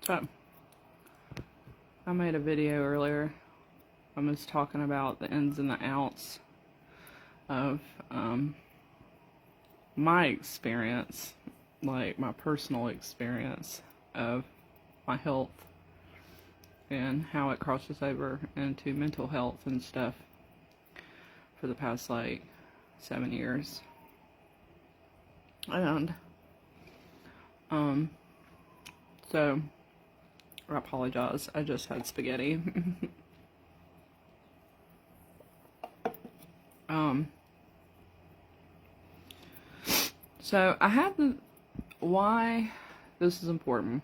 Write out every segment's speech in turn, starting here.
So, I made a video earlier. I was talking about the ins and the outs of my experience, like my personal experience of my health and how it crosses over into mental health and stuff for the past like 7 years. And so I apologize. I just had spaghetti. So I had why this is important,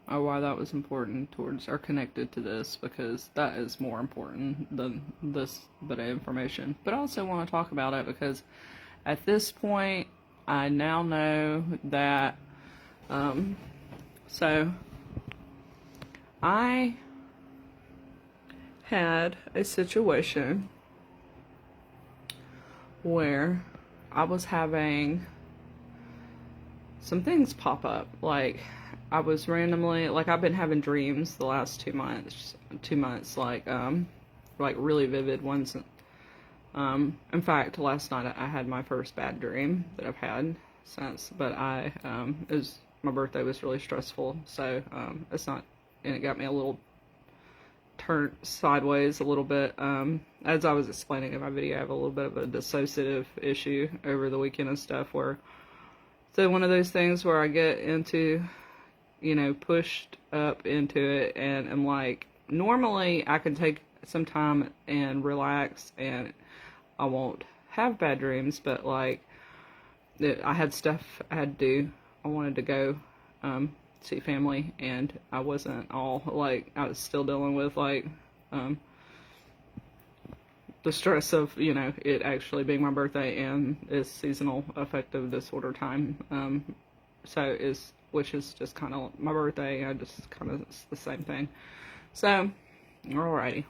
or why that was important towards, or connected to this, because that is more important than this bit of information. But I also want to talk about it because at this point, I now know that, so I had a situation where I was having some things pop up. Like, I was randomly, like, I've been having dreams the last 2 months, like really vivid ones. In fact, last night I had my first bad dream that I've had since, but my birthday was really stressful, so it's not, and it got me a little turned sideways a little bit. As I was explaining in my video, I have a little bit of a dissociative issue over the weekend and stuff, where, so one of those things where I get into, pushed up into it, and I'm like, normally I can take some time and relax and I won't have bad dreams, but like, I had stuff I had to do. I wanted to go see family, and I wasn't all, like, I was still dealing with, like, the stress of, it actually being my birthday and it's seasonal affective disorder time. Which is just kind of my birthday. I just kind of, it's the same thing. So, alrighty.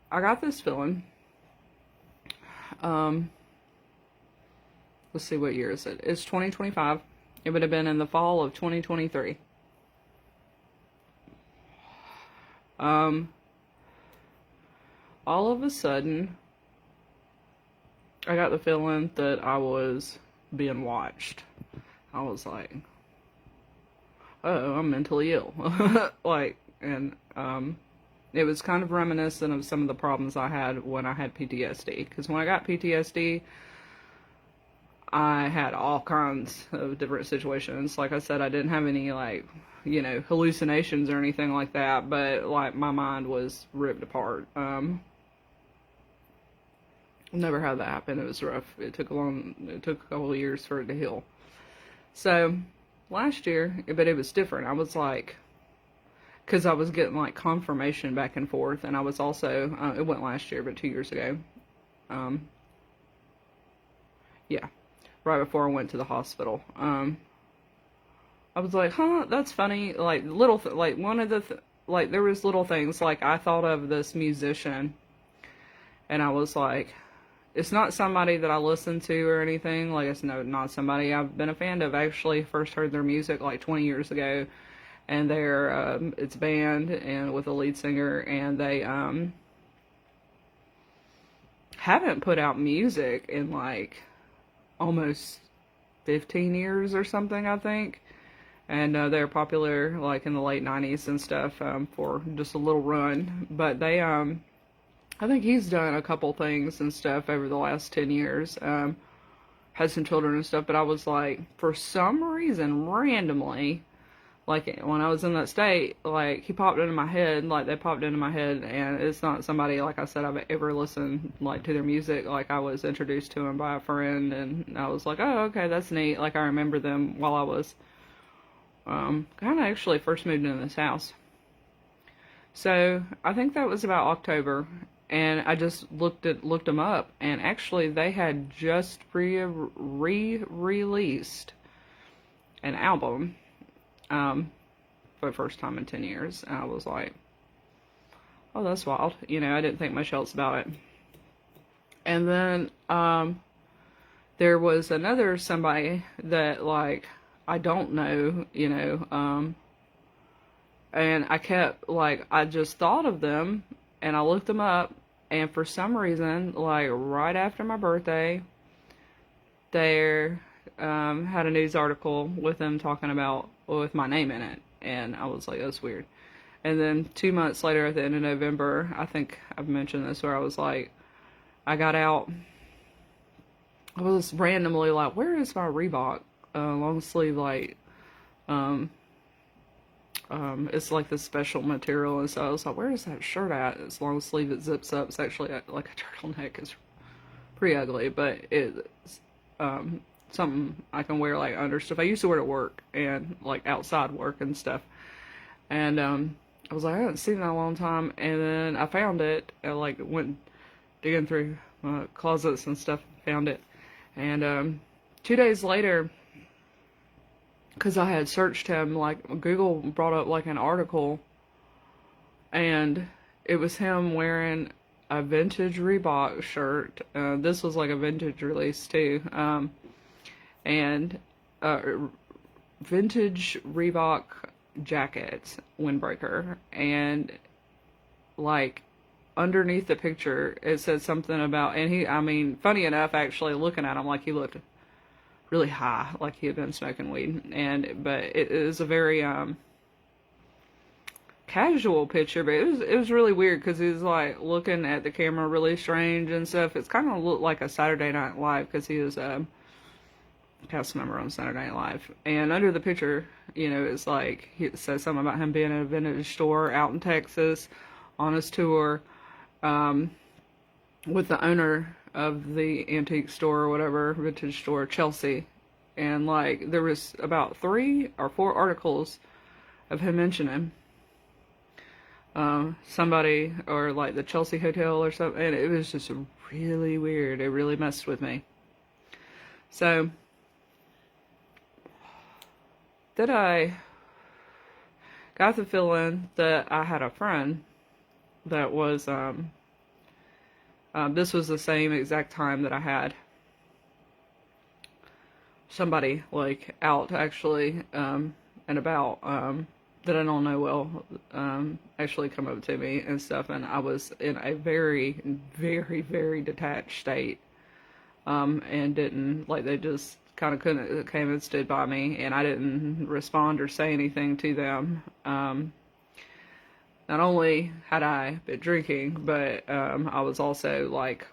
I got this feeling. Let's see, what year is it? It's 2025. It would have been in the fall of 2023. All of a sudden, I got the feeling that I was being watched. I was like, oh, I'm mentally ill. It was kind of reminiscent of some of the problems I had when I had PTSD. Because when I got PTSD, I had all kinds of different situations. Like I said, I didn't have any, hallucinations or anything like that, but, like, my mind was ripped apart. Never had that happen. It was rough. It took a couple of years for it to heal. So, last year, but it was different. I was like, because I was getting, like, confirmation back and forth, and I was also, it wasn't last year, but 2 years ago. Yeah, right before I went to the hospital. I was like, huh, that's funny. Like, there was little things, like, I thought of this musician, and I was like, it's not somebody that I listen to or anything. Like, it's not somebody I've been a fan of. I actually first heard their music like 20 years ago, and it's a band and with a lead singer, and they haven't put out music in like almost 15 years or something, I think. And they're popular like in the late 90s and stuff, for just a little run. But they I think he's done a couple things and stuff over the last 10 years. Had some children and stuff, but I was like, for some reason, randomly, like, when I was in that state, like, they popped into my head, and it's not somebody, like I said, I've ever listened, like, to their music. Like, I was introduced to him by a friend, and I was like, oh, okay, that's neat. Like, I remember them while I was, kind of actually first moved into this house. So, I think that was about October. And I just looked them up, and actually they had just re-released an album for the first time in 10 years. And I was like, oh, that's wild. I didn't think much else about it. And then there was another somebody that, like, I don't know, and I kept, like, I just thought of them, and I looked them up, and for some reason, like, right after my birthday, there had a news article with them talking about, with my name in it, and I was like, that's weird. And then 2 months later, at the end of November, I think I've mentioned this, where I was like, I got out, I was randomly like, where is my Reebok long sleeve, like, um, it's like this special material, and so I was like, where is that shirt at? It's long sleeve, it zips up, it's actually like a turtleneck, it's pretty ugly, but it's something I can wear like under stuff. I used to wear to work and like outside work and stuff, and I was like, I haven't seen it in a long time, and then I found it, and like went digging through closets and stuff, found it, and 2 days later, because I had searched him, like Google brought up like an article, and it was him wearing a vintage Reebok shirt. This was like a vintage release too, and vintage Reebok jacket, windbreaker, and like underneath the picture it said something about, and I mean, funny enough, actually looking at him, like he looked really high, like he had been smoking weed, but it is a very casual picture, but it was really weird because he was like looking at the camera really strange and stuff. It's kind of looked like a Saturday Night Live, because he was a cast member on Saturday Night Live, and under the picture, it's like it says something about him being at a vintage store out in Texas on his tour, with the owner of the antique store or whatever, vintage store, Chelsea. And like there was about 3 or 4 articles of him mentioning somebody, or like the Chelsea Hotel or something, and it was just really weird. It really messed with me. So then I got the feeling that I had a friend that was this was the same exact time that I had somebody like out actually and about that I don't know well actually come up to me and stuff, and I was in a very, very, very detached state, and didn't, like, they just kind of came and stood by me, and I didn't respond or say anything to them. Not only had I been drinking, but I was also like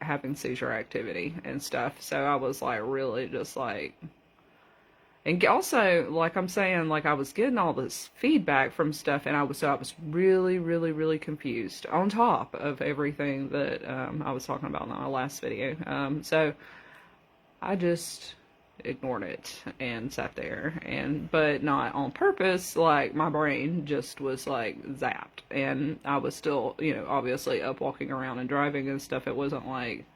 having seizure activity and stuff. So I was like really just like, and also like I'm saying, like I was getting all this feedback from stuff, and I was really, really, really confused on top of everything that I was talking about in my last video. So I just ignored it and sat there, but not on purpose. Like my brain just was like zapped, and I was still, obviously up walking around and driving and stuff. It wasn't like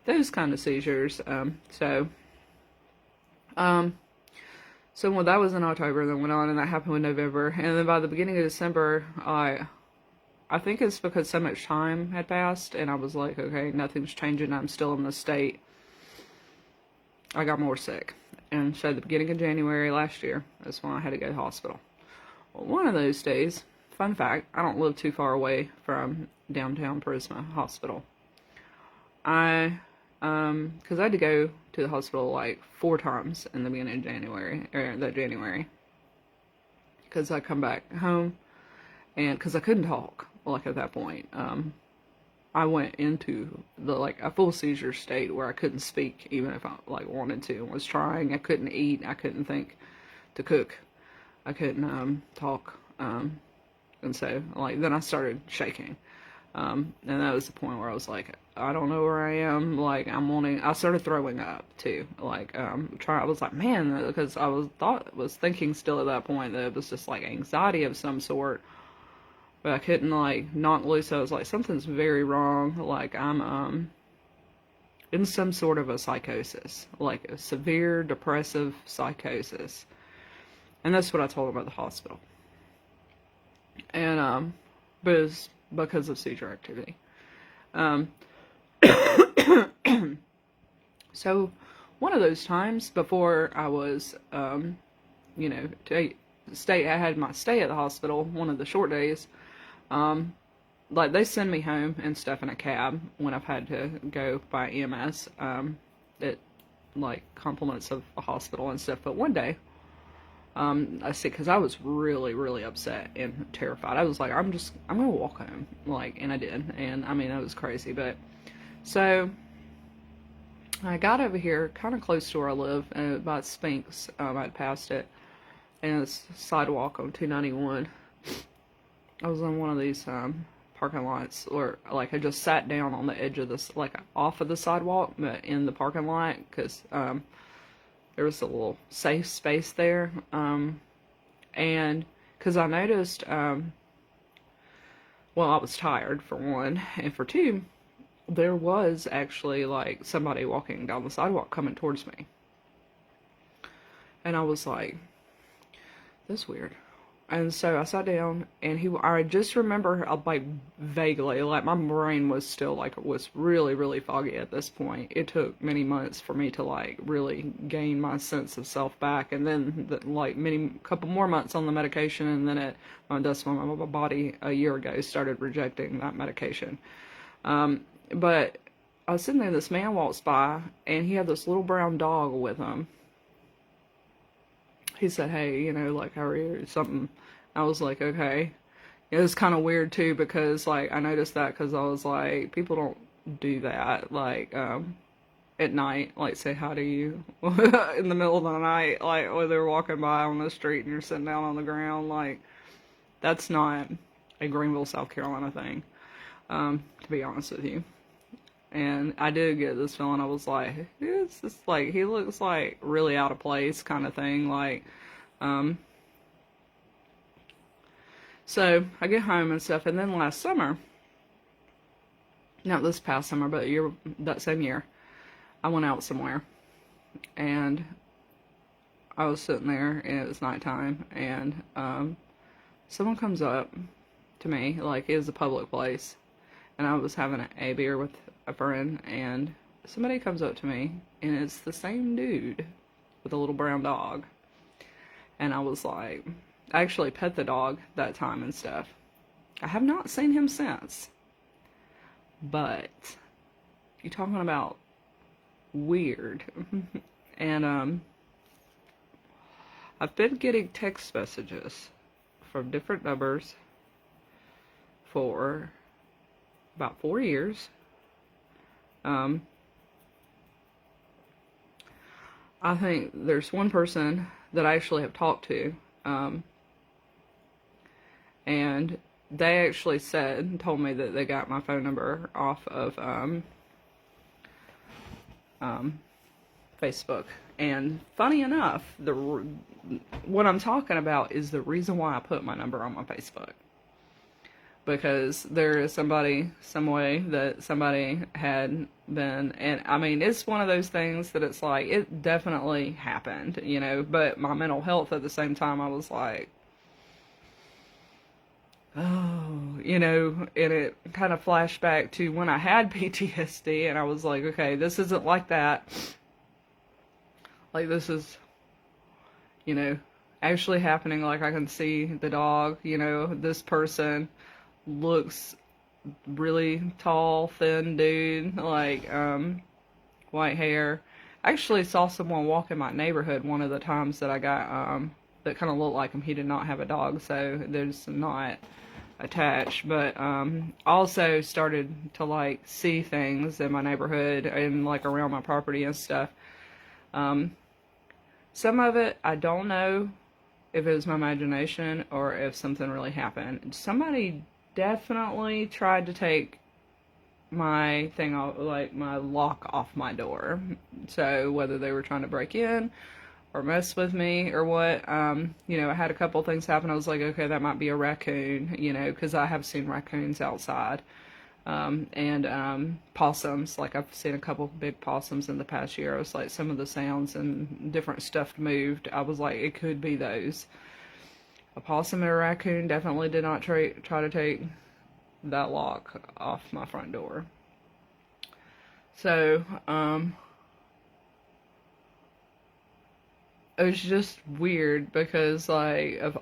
those kind of seizures. So when that was in October, then went on, and that happened in November, and then by the beginning of December, I think it's because so much time had passed, and I was like, okay, nothing's changing. I'm still in this state. I got more sick. And so the beginning of January last year, that's when I had to go to the hospital. Well, one of those days, fun fact, I don't live too far away from downtown Prisma Hospital. Because I had to go to the hospital like 4 times in the beginning of January. Because I come back home, and because I couldn't talk, like at that point. I went into a full seizure state where I couldn't speak, even if I like wanted to. I was trying. I couldn't eat. I couldn't think to cook. I couldn't talk. And so like then I started shaking. And that was the point where I was like, I don't know where I am. Like I started throwing up too. Like I was like, man, because I was thinking still at that point that it was just like anxiety of some sort. But I couldn't like knock loose. I was like, something's very wrong. Like I'm in some sort of a psychosis, like a severe depressive psychosis. And that's what I told them at the hospital. And but it was because of seizure activity. So one of those times before I was, you know, I had my stay at the hospital, one of the short days, like they send me home and stuff in a cab when I've had to go by EMS, it like compliments of a hospital and stuff. But one day, I see, because I was really, really upset and terrified. I was like, I'm gonna walk home, like, and I did, and I mean, that was crazy. But so I got over here, kind of close to where I live, by Spinks. I'd passed it, and it's sidewalk on 291. I was on one of these parking lots, or like I just sat down on the edge of this, like off of the sidewalk, but in the parking lot, because there was a little safe space there, and because I noticed, well, I was tired for one, and for two, there was actually like somebody walking down the sidewalk coming towards me, and I was like, that's weird. And so I sat down, and I just remember, like, vaguely, like, my brain was still, like, was really, really foggy at this point. It took many months for me to, like, really gain my sense of self back, and then, like, couple more months on the medication, and then that's when my body, a year ago, started rejecting that medication. But I was sitting there, this man walks by, and he had this little brown dog with him. He said, hey, you know, like, how are you, or something. I was like, okay. It was kind of weird, too, because, like, I noticed that because I was like, people don't do that, like, at night, like, say hi to you in the middle of the night, like, when they're walking by on the street and you're sitting down on the ground, like, that's not a Greenville, South Carolina thing, to be honest with you. And I did get this feeling, I was like, it's just like, he looks like really out of place kind of thing, like, so I get home and stuff, and then last summer, not this past summer, but that same year, I went out somewhere, and I was sitting there, and it was nighttime, and, someone comes up to me, like, it was a public place, and I was having a beer with a friend, and somebody comes up to me, and it's the same dude with a little brown dog. And I was like, I actually pet the dog that time and stuff. I have not seen him since. But you're talking about weird. And I've been getting text messages from different numbers for about 4 years. I think there's one person that I actually have talked to, and they actually told me that they got my phone number off of Facebook. And funny enough, what I'm talking about is the reason why I put my number on my Facebook. Because there is some way that somebody had been, and I mean, it's one of those things that it's like, it definitely happened, you know, but my mental health at the same time, I was like, oh, you know, and it kind of flashed back to when I had PTSD, and I was like, okay, this isn't like that. Like, this is, you know, actually happening. Like, I can see the dog, you know, this person looks really tall, thin dude, like, white hair. I actually saw someone walk in my neighborhood one of the times that I got, that kind of looked like him. He did not have a dog, so there's not attached, but, also started to, like, see things in my neighborhood and, like, around my property and stuff. Some of it, I don't know if it was my imagination or if something really happened. Somebody definitely tried to take my thing off, like my lock off my door. So whether they were trying to break in or mess with me or what, you know, I had a couple things happen. I was like, okay, that might be a raccoon, you know, because I have seen raccoons outside, and possums. Like, I've seen a couple big possums in the past year. I was like, some of the sounds and different stuff moved. I was like, it could be those. A possum and a raccoon definitely did not try to take that lock off my front door. So, it was just weird because, like, of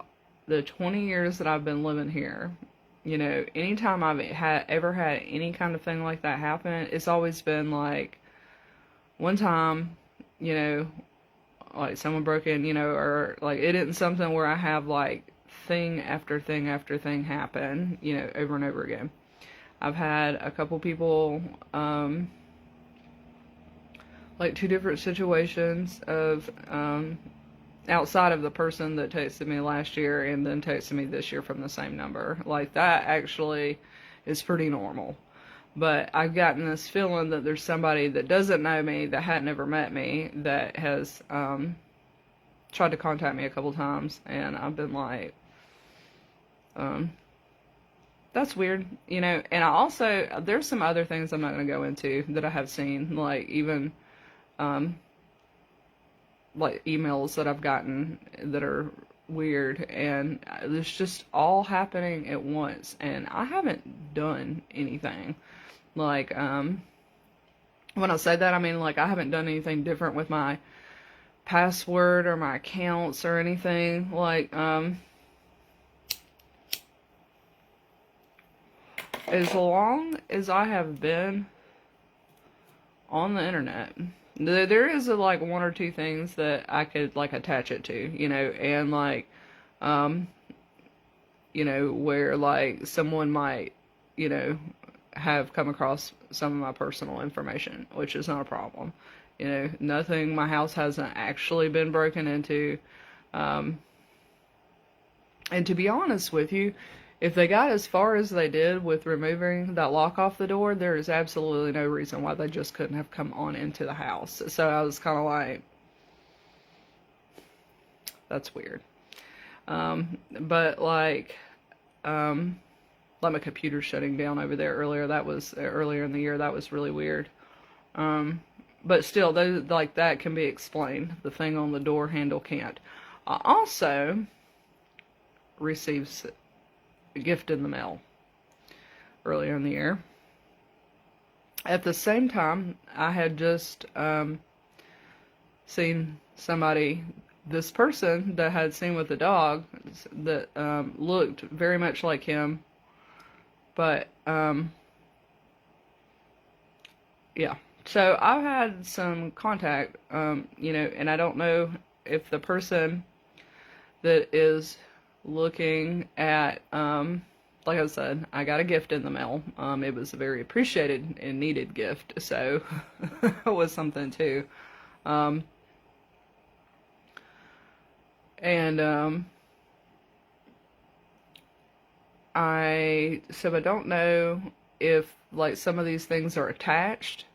the 20 years that I've been living here, you know, anytime I've ever had any kind of thing like that happen, it's always been like one time, you know, like someone broke in, you know, or like it isn't something where I have like thing after thing after thing happen, you know, over and over again. I've had a couple people, like two different situations of, outside of the person that texted me last year and then texted me this year from the same number. Like that actually is pretty normal. But I've gotten this feeling that there's somebody that doesn't know me, that hadn't ever met me, that has tried to contact me a couple times, and I've been like, that's weird, you know. And I also, there's some other things I'm not going to go into that I have seen, like even like emails that I've gotten that are weird, and it's just all happening at once, and I haven't done anything. Like, when I say that, I mean, like, I haven't done anything different with my password or my accounts or anything. Like, as long as I have been on the internet, there is, like, one or two things that I could, like, attach it to, you know, and, like, you know, where, like, someone might, you know, have come across some of my personal information, which is not a problem. You know, nothing, my house hasn't actually been broken into. And to be honest with you, if they got as far as they did with removing that lock off the door, there is absolutely no reason why they just couldn't have come on into the house. So I was kind of like, that's weird. But like my computer shutting down over there earlier, that was earlier in the year, that was really weird. But still, those, like, that can be explained. The thing on the door handle can't. I also received a gift in the mail earlier in the year. At the same time, I had just seen somebody, this person that I had seen with the dog, that looked very much like him. But, yeah. So I've had some contact, you know, and I don't know if the person that is looking at, like I said, I got a gift in the mail. It was a very appreciated and needed gift, so it was something too. So I don't know if, like, some of these things are attached,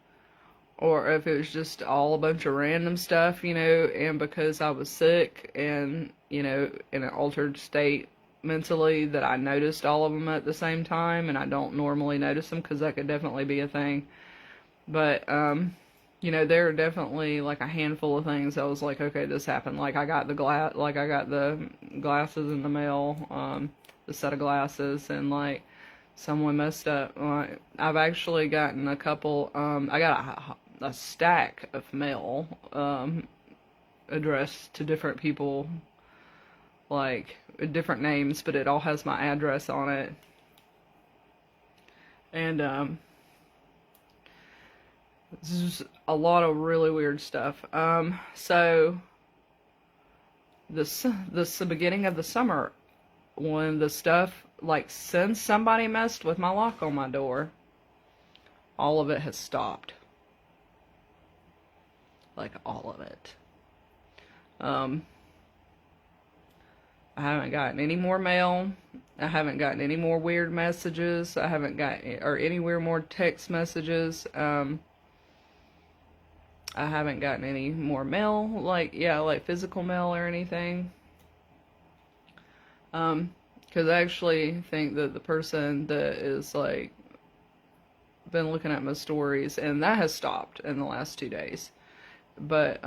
or if it was just all a bunch of random stuff, you know, and because I was sick and, you know, in an altered state mentally, that I noticed all of them at the same time, and I don't normally notice them, because that could definitely be a thing. But, you know, there are definitely, like, a handful of things I was like, okay, this happened. Like, I got the glasses in the mail, the set of glasses, and, like, someone messed up. I've actually gotten a couple, I got a stack of mail, addressed to different people, like, different names, but it all has my address on it. And, this is a lot of really weird stuff. So, the beginning of the summer, when the stuff, like, since somebody messed with my lock on my door, all of it has stopped. Like, all of it. I haven't gotten any more mail. I haven't gotten any more weird messages. I haven't gotten, or anywhere more text messages. I haven't gotten any more mail, like, yeah, like physical mail or anything. Because I actually think that the person that is, like, been looking at my stories, and that has stopped in the last 2 days. But,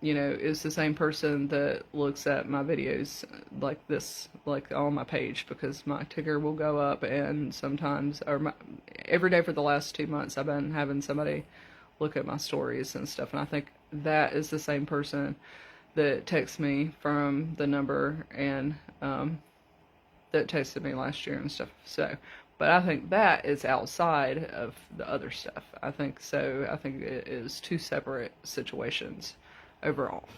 you know, it's the same person that looks at my videos like this, like, on my page, because my ticker will go up, and sometimes, or every day for the last 2 months, I've been having somebody look at my stories and stuff, and I think that is the same person that texts me from the number, and that texted me last year and stuff. So, but I think that is outside of the other stuff. I think so. I think it is two separate situations overall.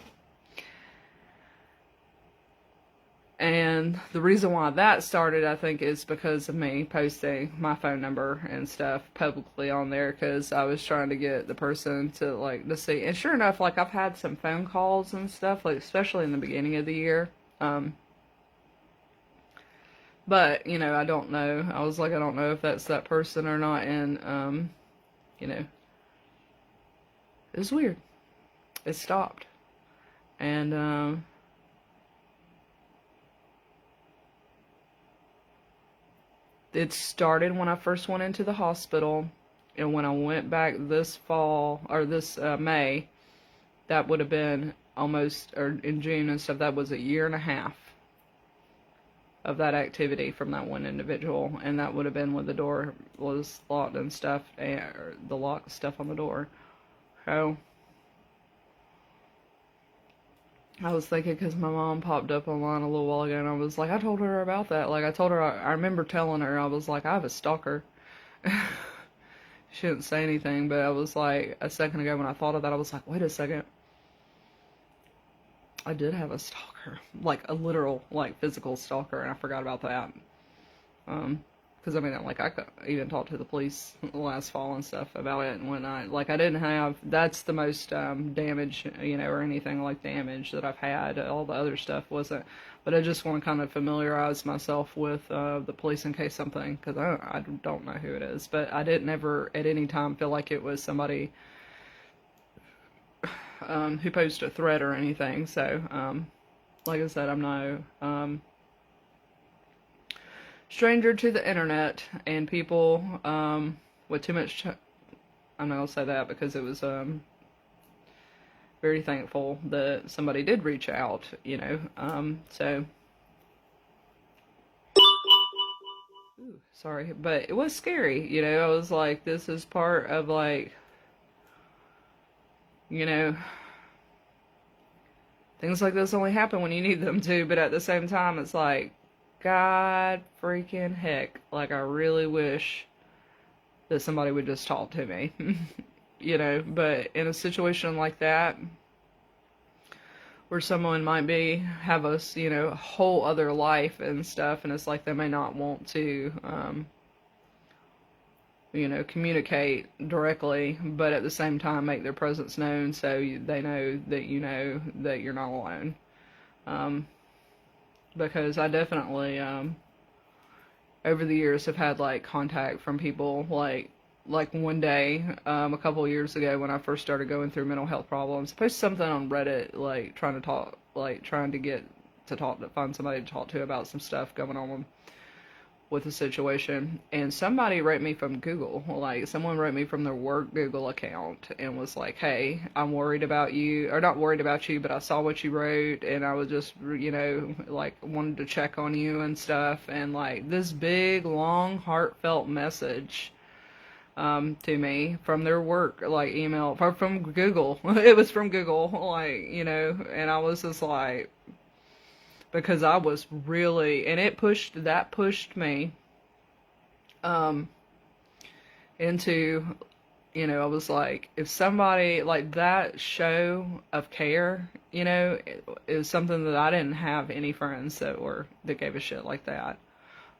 And the reason why that started, I think, is because of me posting my phone number and stuff publicly on there, because I was trying to get the person to, like, to see. And sure enough, like, I've had some phone calls and stuff, like, especially in the beginning of the year. But, you know, I don't know. I was like, I don't know if that's that person or not. And, you know, it was weird. It stopped. And, it started when I first went into the hospital, and when I went back this fall, or this May, that would have been almost, or in June and stuff, that was a year and a half of that activity from that one individual, and that would have been when the door was locked and stuff, or the lock stuff on the door. So I was thinking, because my mom popped up online a little while ago, and I was like, I told her about that. Like, I told her, I remember telling her, I was like, I have a stalker. She didn't say anything, but I was like, a second ago when I thought of that, I was like, wait a second. I did have a stalker. Like, a literal, like, physical stalker, and I forgot about that. Because, I mean, like, I could even talk to the police last fall and stuff about it, and when I didn't have, that's the most damage, you know, or anything like damage that I've had. All the other stuff wasn't, but I just want to kind of familiarize myself with the police in case something, because I don't know who it is, but I didn't ever at any time feel like it was somebody who posed a threat or anything. So, like I said, I'm no stranger to the internet, and people with too much I'm not gonna say that, because it was very thankful that somebody did reach out, you know. So ooh, sorry, but it was scary, you know. I was like, this is part of, like, you know, things like this only happen when you need them to, but at the same time, it's like, God freaking heck, like, I really wish that somebody would just talk to me, you know. But in a situation like that, where someone might have a, you know, a whole other life and stuff, and it's like they may not want to, you know, communicate directly, but at the same time make their presence known, so they know that you're not alone. Because I definitely, over the years, have had, like, contact from people, like one day, a couple of years ago, when I first started going through mental health problems, I posted something on Reddit, like, trying to get to find somebody to talk to about some stuff going on with the situation, and somebody wrote me from Google, like, someone wrote me from their work Google account, and was like, hey, I'm worried about you, or not worried about you, but I saw what you wrote, and I was just, you know, like, wanted to check on you and stuff, and, like, this big, long, heartfelt message to me from their work, like, email, from Google. It was from Google, like, you know, and I was just like, because I was really, and it pushed me into, you know, I was like, if somebody, like, that show of care, you know, it was something that I didn't have any friends that gave a shit like that.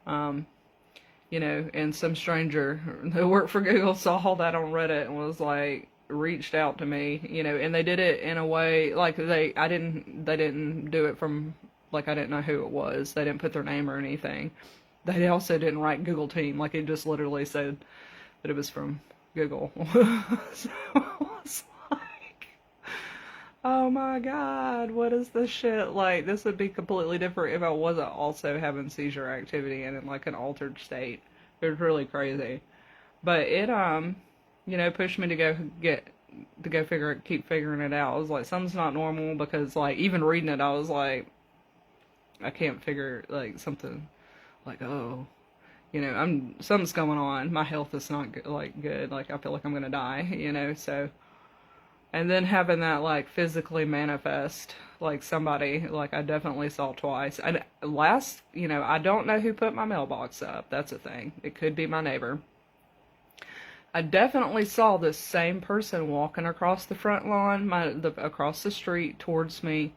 You know, and some stranger who worked for Google saw all that on Reddit and was like, reached out to me, you know, and they did it in a way, like, they didn't do it from, like, I didn't know who it was. They didn't put their name or anything. They also didn't write Google team. Like, it just literally said that it was from Google. So I was like, oh my God, what is this shit? Like, this would be completely different if I wasn't also having seizure activity and in, like, an altered state. It was really crazy. But it, you know, pushed me to keep figuring it out. I was like, something's not normal, because, like, even reading it, I was like, I can't figure, like, something, like, oh, you know, something's going on. My health is not good, like, good. Like, I feel like I'm gonna die, you know. So, And then having that like physically manifest, like somebody, like I definitely saw twice. And last, I don't know who put my mailbox up. That's a thing. It could be my neighbor. I definitely saw this same person walking across the front lawn, across the street towards me,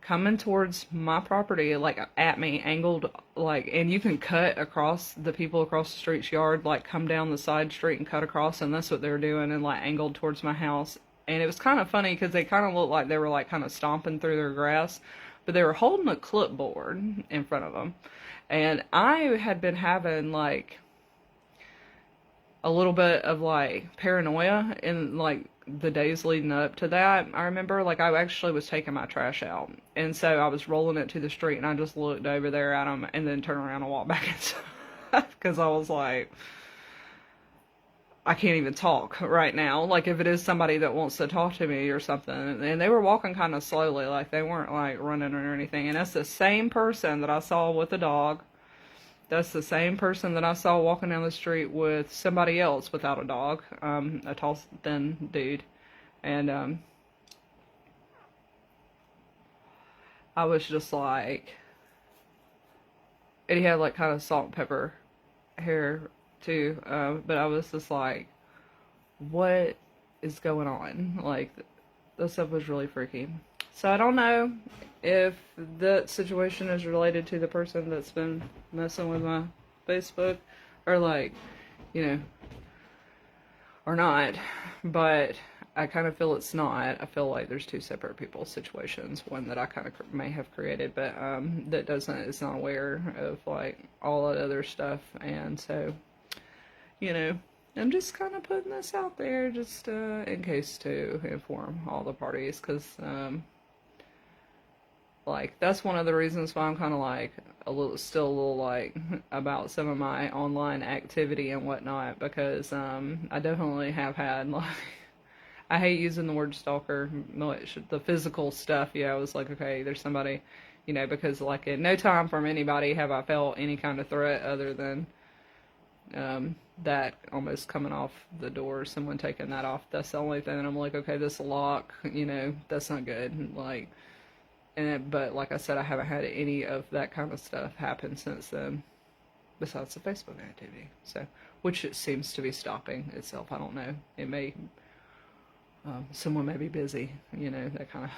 coming towards my property, like at me, angled, like, and you can cut across the people across the street's yard, like come down the side street and cut across, and that's what they were doing, and like angled towards my house. And it was kind of funny because they kind of looked like they were like kind of stomping through their grass, but they were holding a clipboard in front of them. And I had been having like a little bit of like paranoia in like the days leading up to that. I remember like I actually was taking my trash out, and so I was rolling it to the street, and I just looked over there at them and then turned around and walked back inside because I was like, I can't even talk right now. Like if it is somebody that wants to talk to me or something. And they were walking kind of slowly, like they weren't like running or anything. And that's the same person that I saw with the dog. That's the same person that I saw walking down the street with somebody else without a dog, a tall, thin dude. And I was just like, and he had like kind of salt and pepper hair too, but I was just like, what is going on? Like, that stuff was really freaky. So I don't know if that situation is related to the person that's been messing with my Facebook, or like, or not, but I kind of feel it's not. I feel like there's two separate people situations, one that I kind of may have created, but that is not aware of like all that other stuff. And so, I'm just kind of putting this out there just in case to inform all the parties, because like that's one of the reasons why I'm kind of like still a little like about some of my online activity and whatnot, because I definitely have had like, I hate using the word stalker, the physical stuff. Yeah, I was like, okay, there's somebody, because like at no time from anybody have I felt any kind of threat other than that almost coming off the door, someone taking that off. That's the only thing. And I'm like, okay, this lock, that's not good. Like, but like I said, I haven't had any of that kind of stuff happen since then, besides the Facebook activity. So, which it seems to be stopping itself. I don't know. It may, someone may be busy, that kind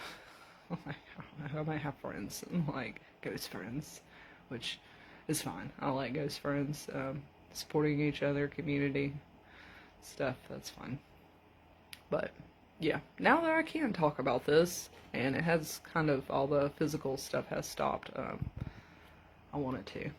of, like, I don't know. I might have friends, like ghost friends, which is fine. I like ghost friends. Supporting each other, community stuff, that's fine. But yeah, now that I can talk about this, and it has kind of all the physical stuff has stopped, I wanted to.